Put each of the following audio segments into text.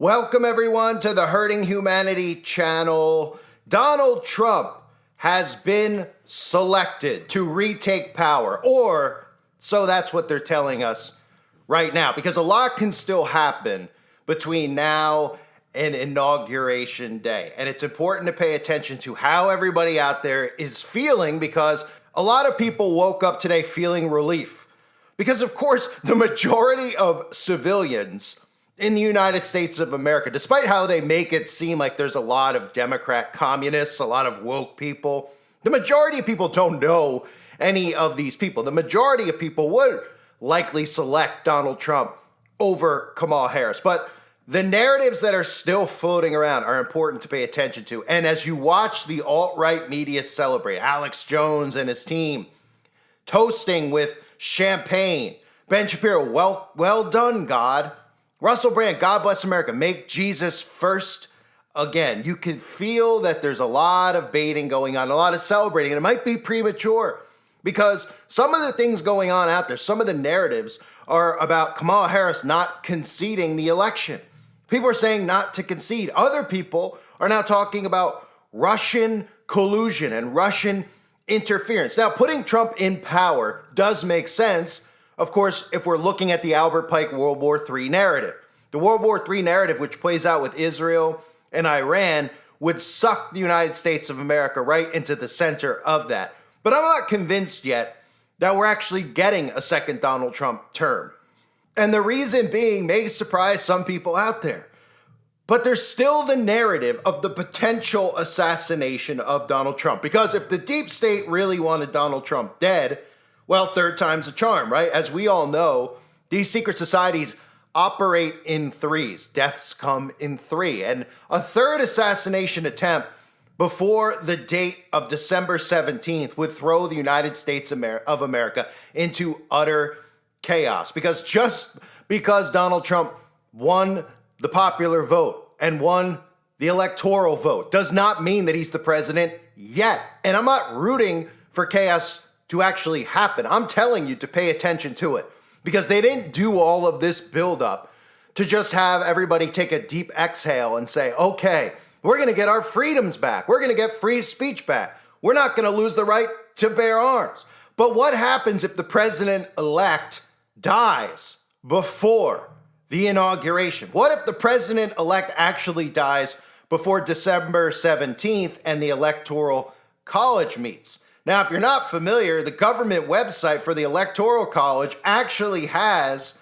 Welcome everyone to the Hurting Humanity channel. Donald Trump has been selected to retake power, or so that's what they're telling us right now, because a lot can still happen between now and Inauguration Day. And it's important to pay attention to how everybody out there is feeling, because a lot of people woke up today feeling relief. Because of course, the majority of civilians in the United States of America, despite how they make it seem like there's a lot of Democrat communists, a lot of woke people, the majority of people don't know any of these people. The majority of people would likely select Donald Trump over Kamala Harris. But the narratives that are still floating around are important to pay attention to. And as you watch the alt-right media celebrate, Alex Jones and his team toasting with champagne, Ben Shapiro, well done, God. Russell Brand, God bless America, make Jesus first again. You can feel that there's a lot of baiting going on, a lot of celebrating, and it might be premature because some of the things going on out there, some of the narratives are about Kamala Harris not conceding the election. People are saying not to concede. Other people are now talking about Russian collusion and Russian interference. Now, putting Trump in power does make sense, of course, if we're looking at the Albert Pike World War III narrative. The World War III narrative, which plays out with Israel and Iran, would suck the United States of America right into the center of that. But I'm not convinced yet that we're actually getting a second Donald Trump term. And the reason being may surprise some people out there. But there's still the narrative of the potential assassination of Donald Trump. Because if the deep state really wanted Donald Trump dead, well, third time's a charm, right? As we all know, these secret societies operate in threes. Deaths come in three. And a third assassination attempt before the date of December 17th would throw the United States of America into utter chaos. Because just because Donald Trump won the popular vote and won the electoral vote does not mean that he's the president yet. And I'm not rooting for chaos to actually happen. I'm telling you to pay attention to it, because they didn't do all of this buildup to just have everybody take a deep exhale and say, okay, we're going to get our freedoms back. We're going to get free speech back. We're not going to lose the right to bear arms. But what happens if the president-elect dies before the inauguration? What if the president-elect actually dies before December 17th and the Electoral College meets? Now, if you're not familiar, the government website for the Electoral College actually has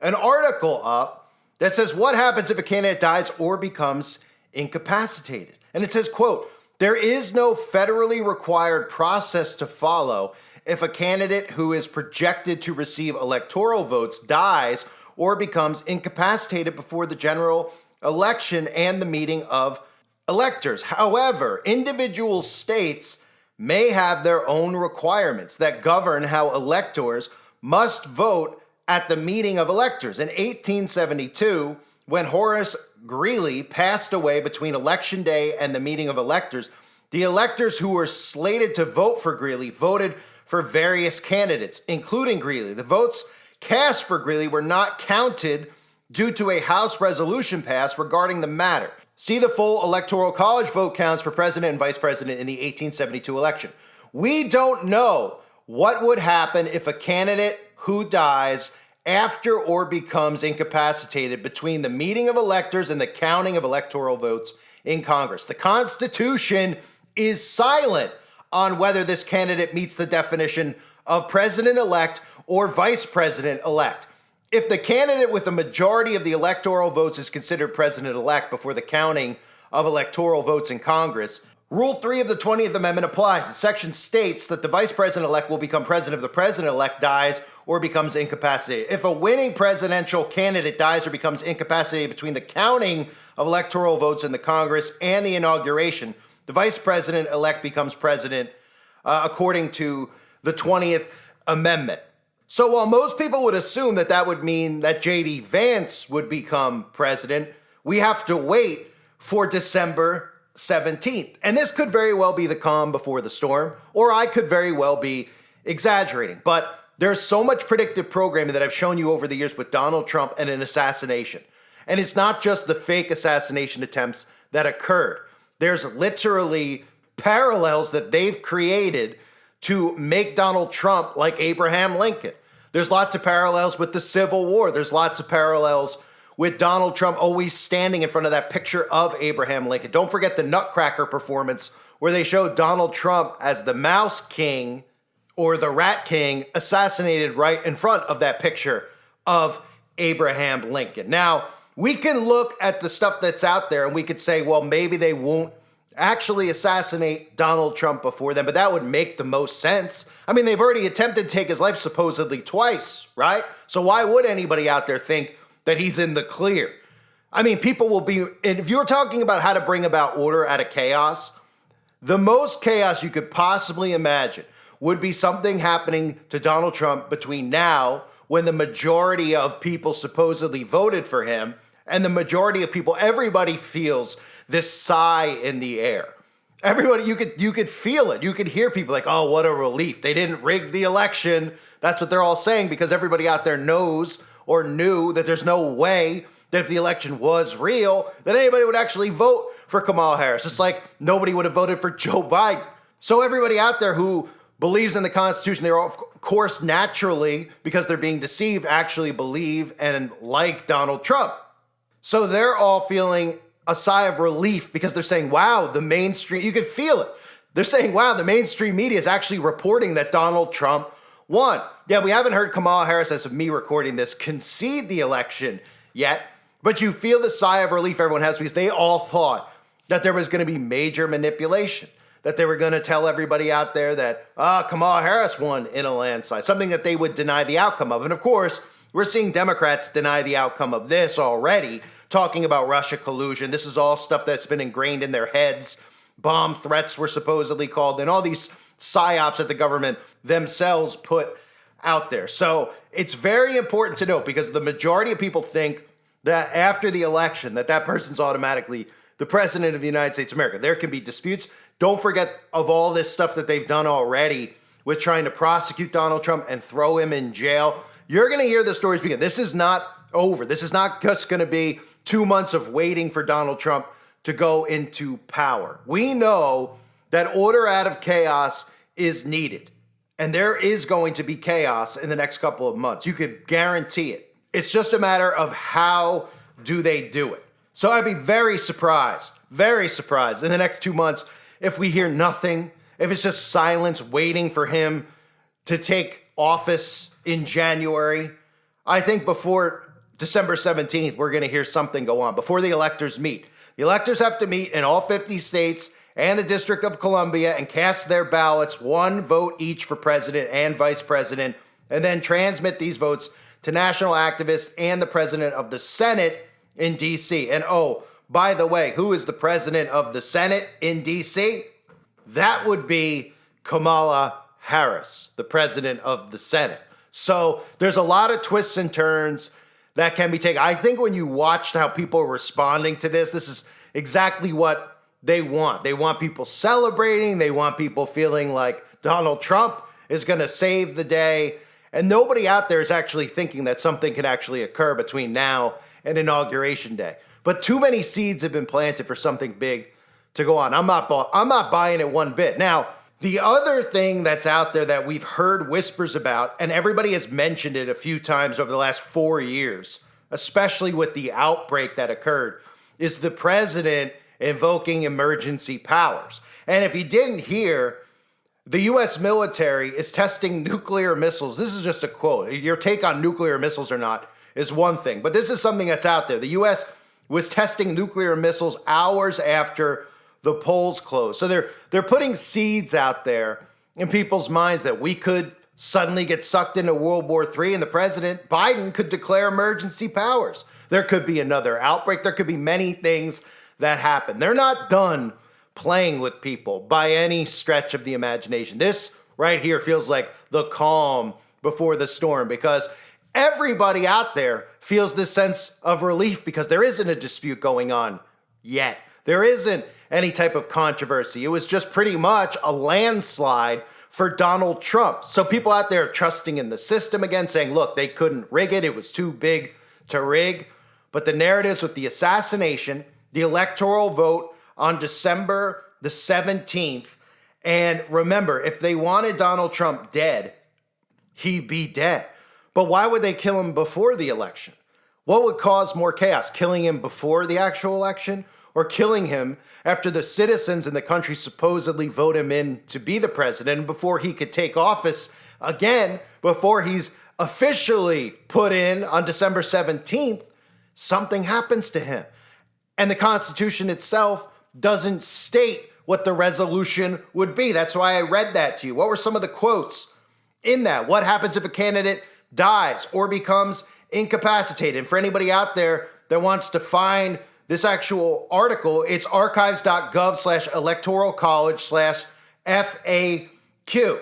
an article up that says what happens if a candidate dies or becomes incapacitated. And it says, quote, "There is no federally required process to follow if a candidate who is projected to receive electoral votes dies or becomes incapacitated before the general election and the meeting of electors. However, individual states may have their own requirements that govern how electors must vote at the meeting of electors. In 1872, when Horace Greeley passed away between Election Day and the meeting of electors, the electors who were slated to vote for Greeley voted for various candidates, including Greeley. The votes cast for Greeley were not counted due to a House resolution passed regarding the matter. See the full Electoral College vote counts for president and vice president in the 1872 election. We don't know what would happen if a candidate who dies after or becomes incapacitated between the meeting of electors and the counting of electoral votes in Congress. The Constitution is silent on whether this candidate meets the definition of president-elect or vice president-elect. If the candidate with the majority of the electoral votes is considered president-elect before the counting of electoral votes in Congress, Rule 3 of the 20th Amendment applies. The section states that the vice president-elect will become president if the president-elect dies or becomes incapacitated. If a winning presidential candidate dies or becomes incapacitated between the counting of electoral votes in the Congress and the inauguration, the vice president-elect becomes president according to the 20th Amendment. So while most people would assume that that would mean that J.D. Vance would become president, we have to wait for December 17th. And this could very well be the calm before the storm, or I could very well be exaggerating. But there's so much predictive programming that I've shown you over the years with Donald Trump and an assassination. And it's not just the fake assassination attempts that occurred. There's literally parallels that they've created to make Donald Trump like Abraham Lincoln. There's lots of parallels with the Civil War. There's lots of parallels with Donald Trump always standing in front of that picture of Abraham Lincoln. Don't forget the Nutcracker performance where they showed Donald Trump as the Mouse King or the Rat King assassinated right in front of that picture of Abraham Lincoln. Now, we can look at the stuff that's out there and we could say, well, maybe they won't actually assassinate Donald Trump before then, but that would make the most sense. I mean, they've already attempted to take his life supposedly twice, right? So why would anybody out there think that he's in the clear? I mean, people will be, if you're talking about how to bring about order out of chaos, the most chaos you could possibly imagine would be something happening to Donald Trump between now, when the majority of people supposedly voted for him, and the majority of people, everybody feels this sigh in the air. Everybody, you could feel it. You could hear people like, oh, what a relief. They didn't rig the election. That's what they're all saying, because everybody out there knows or knew that there's no way that if the election was real, that anybody would actually vote for Kamala Harris. Just like nobody would have voted for Joe Biden. So everybody out there who believes in the Constitution, they're of course naturally, because they're being deceived, actually believe and like Donald Trump. So they're all feeling a sigh of relief because they're saying, wow, the mainstream, you can feel it. They're saying, wow, the mainstream media is actually reporting that Donald Trump won. Yeah, we haven't heard Kamala Harris, as of me recording this, concede the election yet, but you feel the sigh of relief everyone has because they all thought that there was going to be major manipulation, that they were going to tell everybody out there that Kamala Harris won in a landslide, something that they would deny the outcome of. And of course, we're seeing Democrats deny the outcome of this already, talking about Russia collusion. This is all stuff that's been ingrained in their heads. Bomb threats were supposedly called in, all these psyops that the government themselves put out there. So it's very important to note, because the majority of people think that after the election, that person's automatically the president of the United States of America. There can be disputes. Don't forget of all this stuff that they've done already with trying to prosecute Donald Trump and throw him in jail. You're going to hear the stories begin. This is not over. This is not just going to be 2 months of waiting for Donald Trump to go into power. We know that order out of chaos is needed. And there is going to be chaos in the next couple of months. You could guarantee it. It's just a matter of how do they do it. So I'd be very surprised in the next 2 months if we hear nothing, if it's just silence waiting for him to take office in January. I think before December 17th, we're going to hear something go on before the electors meet. The electors have to meet in all 50 states and the District of Columbia and cast their ballots, one vote each for president and vice president, and then transmit these votes to national activists and the president of the Senate in D.C. And oh, by the way, who is the president of the Senate in D.C.? That would be Kamala Harris, the president of the Senate. So there's a lot of twists and turns that can be taken. I think when you watched how people are responding to this is exactly what they want. They want people celebrating. They want people feeling like Donald Trump is going to save the day. And nobody out there is actually thinking that something can actually occur between now and Inauguration Day. But too many seeds have been planted for something big to go on. I'm not buying it one bit. Now, the other thing that's out there that we've heard whispers about, and everybody has mentioned it a few times over the last 4 years, especially with the outbreak that occurred, is the president invoking emergency powers. And if you didn't hear, the U.S. military is testing nuclear missiles. This is just a quote. Your take on nuclear missiles or not is one thing, but this is something that's out there. The U.S. was testing nuclear missiles hours after the polls closed. So they're putting seeds out there in people's minds that we could suddenly get sucked into World War III and the president, Biden, could declare emergency powers. There could be another outbreak. There could be many things that happen. They're not done playing with people by any stretch of the imagination. This right here feels like the calm before the storm, because everybody out there feels this sense of relief because there isn't a dispute going on yet. There isn't any type of controversy. It was just pretty much a landslide for Donald Trump. So people out there are trusting in the system again, saying, look, they couldn't rig it. It was too big to rig. But the narratives with the assassination, the electoral vote on December the 17th, and remember, if they wanted Donald Trump dead, he'd be dead. But why would they kill him before the election? What would cause more chaos? Killing him before the actual election, or killing him after the citizens in the country supposedly vote him in to be the president, and before he could take office again, before he's officially put in on December 17th, something happens to him. And the Constitution itself doesn't state what the resolution would be. That's why I read that to you. What were some of the quotes in that? What happens if a candidate dies or becomes incapacitated? And for anybody out there that wants to find this actual article, it's archives.gov/electoralcollege/FAQ.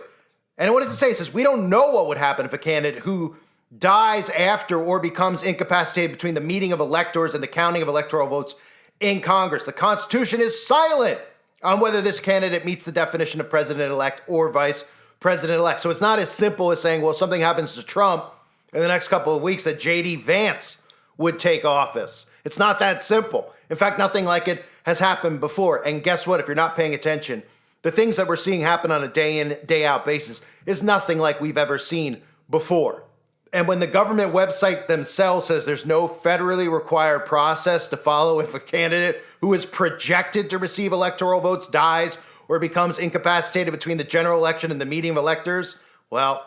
And what does it say? It says, we don't know what would happen if a candidate who dies after or becomes incapacitated between the meeting of electors and the counting of electoral votes in Congress. The Constitution is silent on whether this candidate meets the definition of president-elect or vice president-elect. So it's not as simple as saying, well, if something happens to Trump in the next couple of weeks, that J.D. Vance would take office. It's not that simple. In fact, nothing like it has happened before. And guess what? If you're not paying attention, the things that we're seeing happen on a day in, day out basis is nothing like we've ever seen before. And when the government website themselves says there's no federally required process to follow if a candidate who is projected to receive electoral votes dies or becomes incapacitated between the general election and the meeting of electors, well,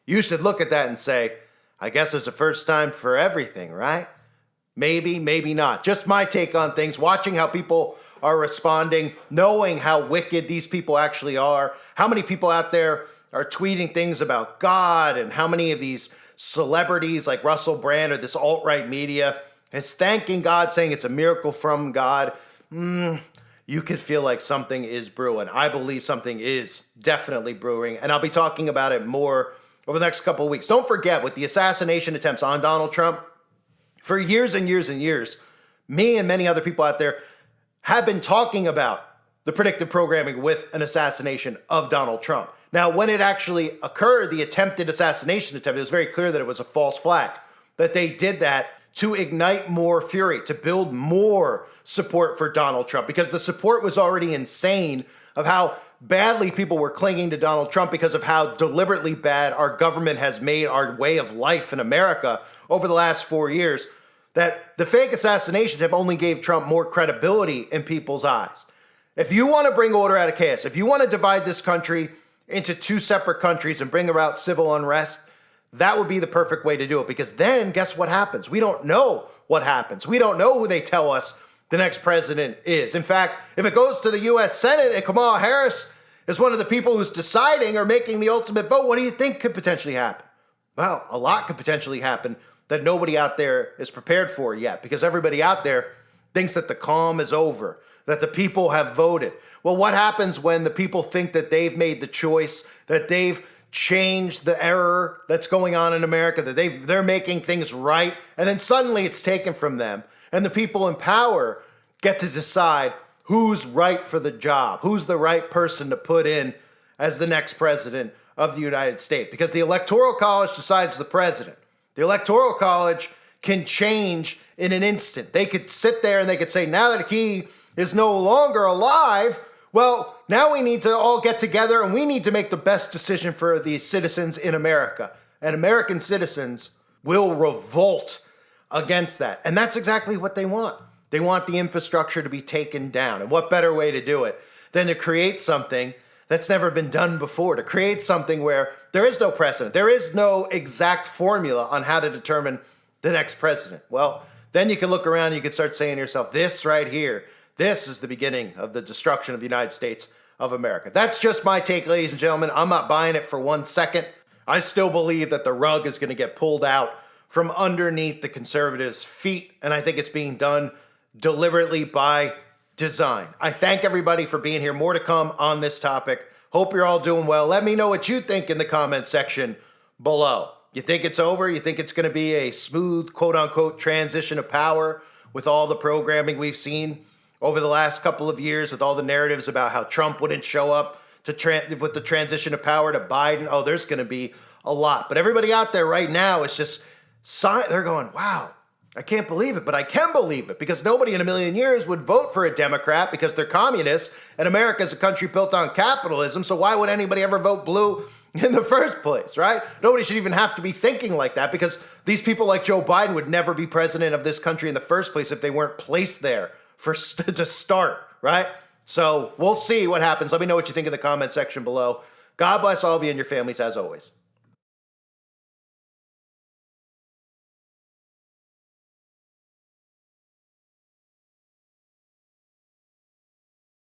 you should look at that and say, I guess there's a first time for everything, right? Maybe, maybe not. Just my take on things, watching how people are responding, knowing how wicked these people actually are, how many people out there are tweeting things about God, and how many of these celebrities like Russell Brand or this alt-right media is thanking God, saying it's a miracle from God. You could feel like something is brewing. I believe something is definitely brewing, and I'll be talking about it more over the next couple of weeks. Don't forget, with the assassination attempts on Donald Trump, for years and years and years, me and many other people out there have been talking about the predictive programming with an assassination of Donald Trump. Now, when it actually occurred, the attempted assassination attempt, it was very clear that it was a false flag, that they did that to ignite more fury, to build more support for Donald Trump, because the support was already insane of how badly people were clinging to Donald Trump because of how deliberately bad our government has made our way of life in America over the last 4 years, that the fake assassination attempt only gave Trump more credibility in people's eyes. If you want to bring order out of chaos, if you want to divide this country into two separate countries and bring about civil unrest, that would be the perfect way to do it, because then guess what happens? We don't know what happens. We don't know who they tell us the next president is. In fact, if it goes to the U.S. Senate and Kamala Harris is one of the people who's deciding or making the ultimate vote, what do you think could potentially happen? Well, a lot could potentially happen that nobody out there is prepared for yet, because everybody out there thinks that the calm is over, that the people have voted. Well, what happens when the people think that they've made the choice, that they've changed the error that's going on in America, that they're making things right, and then suddenly it's taken from them, and the people in power get to decide who's right for the job, who's the right person to put in as the next president of the United States, because the Electoral College decides the president. The Electoral College can change in an instant. They could sit there and they could say, now that he is no longer alive, well, now we need to all get together and we need to make the best decision for the citizens in America. And American citizens will revolt against that. And that's exactly what they want. They want the infrastructure to be taken down. And what better way to do it than to create something that's never been done before, to create something where there is no precedent. There is no exact formula on how to determine the next president. Well, then you can look around and you can start saying to yourself, this right here, this is the beginning of the destruction of the United States of America. That's just my take, ladies and gentlemen. I'm not buying it for 1 second. I still believe that the rug is going to get pulled out from underneath the conservatives' feet, and I think it's being done deliberately by design. I thank everybody for being here. More to come on this topic. Hope you're all doing well. Let me know what you think in the comment section below. You think it's over? You think it's going to be a smooth, quote-unquote, transition of power with all the programming we've seen over the last couple of years, with all the narratives about how Trump wouldn't show up with the transition of power to Biden? Oh, there's going to be a lot. But everybody out there right now is just, they're going, wow, I can't believe it, but I can believe it because nobody in a million years would vote for a Democrat because they're communists and America is a country built on capitalism. So why would anybody ever vote blue in the first place, right? Nobody should even have to be thinking like that because these people like Joe Biden would never be president of this country in the first place if they weren't placed there to start, right? So we'll see what happens. Let me know what you think in the comment section below. God bless all of you and your families as always.